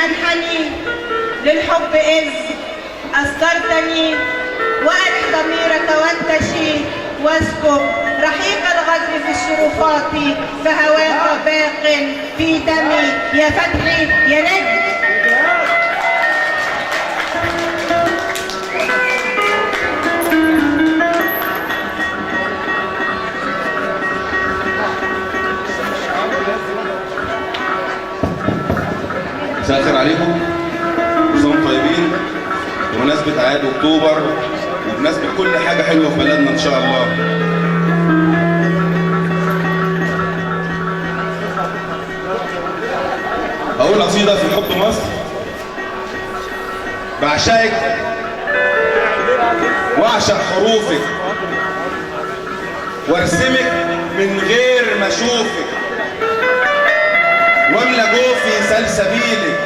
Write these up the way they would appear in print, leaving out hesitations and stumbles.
أنحني للحب إذ أسترتني، وأرح ضميرك وانتشي واسكب رحيق الغدر في الشرفات، فهواك باق في دمي يا فتحي يا نجم. مساء الخير عليكم، كل سنة وانتم طيبين بمناسبة أعياد أكتوبر وبمناسبة كل حاجة حلوة في بلدنا إن شاء الله. أقول قصيدة في حب مصر. بعشقك وأعشق حروفك وأرسمك من غير ما أشوفك، واملى جوفي سلسبيلك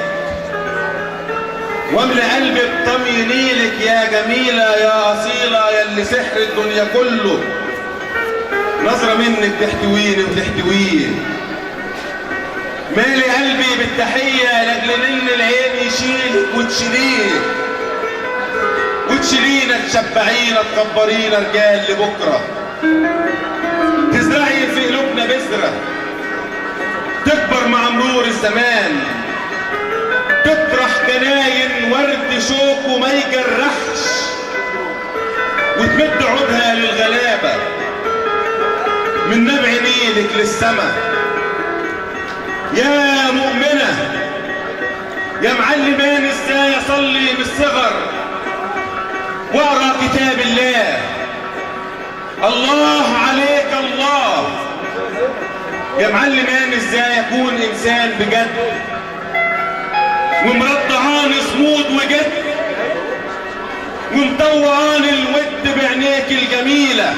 واملى قلبي بطمي نيلك يا جميلة يا أصيلة يا اللي سحر الدنيا كله. نظرة منك تحتويني وتحتويه، مالي قلبي بالتحية لاجل ان العين يشيلك وتشيليه وتشيلينا تشبعينا تكبرينا رجال لبكرة، تزرعي في قلوبنا بذرة تكبر مع مرور الزمان، تطرح جناين ورد شوك وما يجرحش، وتمد عودها للغلابة من نبع نيلك للسما. يا مؤمنة يا معلمان ازاي اصلي من الصغر واقرا كتاب الله، الله عليك الله. يا معلمان ازاي اكون انسان بجد ومرضعان صمود وجد ومطوعان الود بعينيك الجميلة،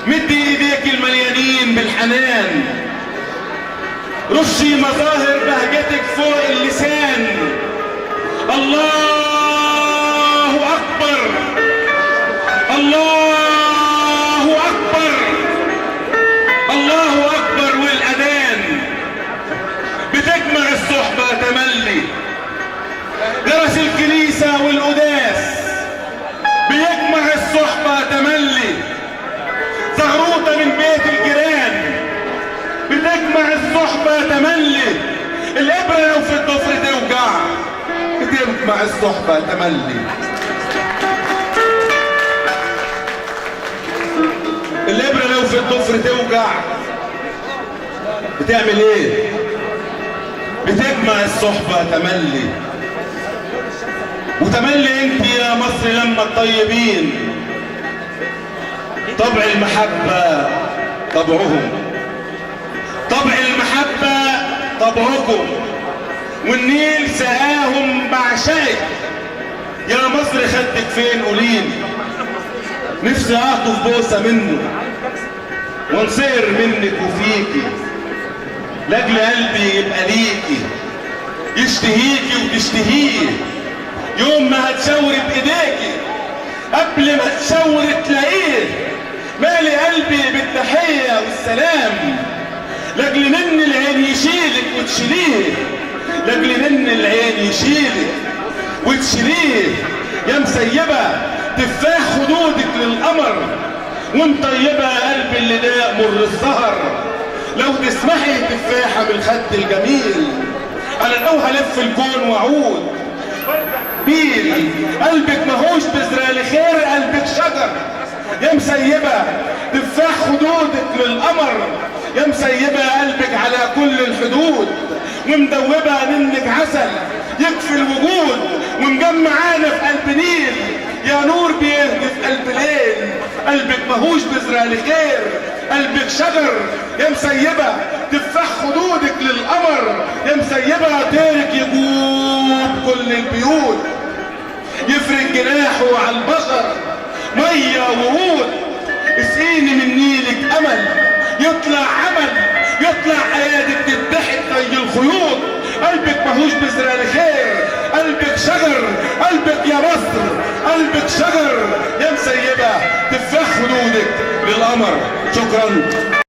مدي ايديك المليانين بالحنان، رشي مظاهر بهجتك فوق اللسان. الله اكبر الله اكبر الله اكبر. والاذان بتجمع الصحبة تملي، جرس الكنيسة والقداس بيجمع الصحبة تملي، زغروطة من بيت الجيران بتجمع الصحبة تملي، الابرة لو في الضفر توجع بتجمع الصحبة تملي. الابرة لو في الضفر توجع بتعمل ايه؟ بتجمع الصحبة تملي. وتملي انت يا مصر لما الطيبين طبع المحبة طبعهم، طبع المحبة طبعكم، والنيل سقاهم بعشقك. يا مصر خدك فين قولين، نفسي اعطف بوسة منه وانصهر منك وفيكي، لاجل قلبي يبقى ليكي يشتهيكي وتشتهيه. يوم ما هتشاوري بايديكي قبل ما تشاوري تلاقيه، مالي قلبي بالتحية والسلام، لاجل من العين يشيلك وتشيليه، لاجل من العين يشيلك وتشيليه. يا مسيبة تفاح خدودك للقمر ومطيبة قلبي اللي داق مر السهر، لو تسمحي تفاحة بالخد الجميل انا لو هلف الكون واعود بيل. قلبك ماهوش بذرة لخير، قلبك شجر. يا مسيبة تفاح خدودك للقمر، يا مسيبة قلبك على كل الحدود، ومدوبة منك عسل يكفي الوجود، ومجمعانا في قلب نيل يا نور بيهدي في قلب ليل. قلبك ماهوش بذرة لخير، قلبك شجر. يا مسيبة تفاح خدودك للقمر، يا مسيبة طيرك يجوب كل البيوت، يفرق جناحه على البشر مية وورود. اسقيني من نيلك امل يطلع عمل، يطلع ايادك تتضحك زي الخيوط. قلبك ماهوش بذرة لخير، قلبك شجر. قلبك يا مصر قلبك شجر. يا مسيبة تفاح خدودك للقمر. شكرا.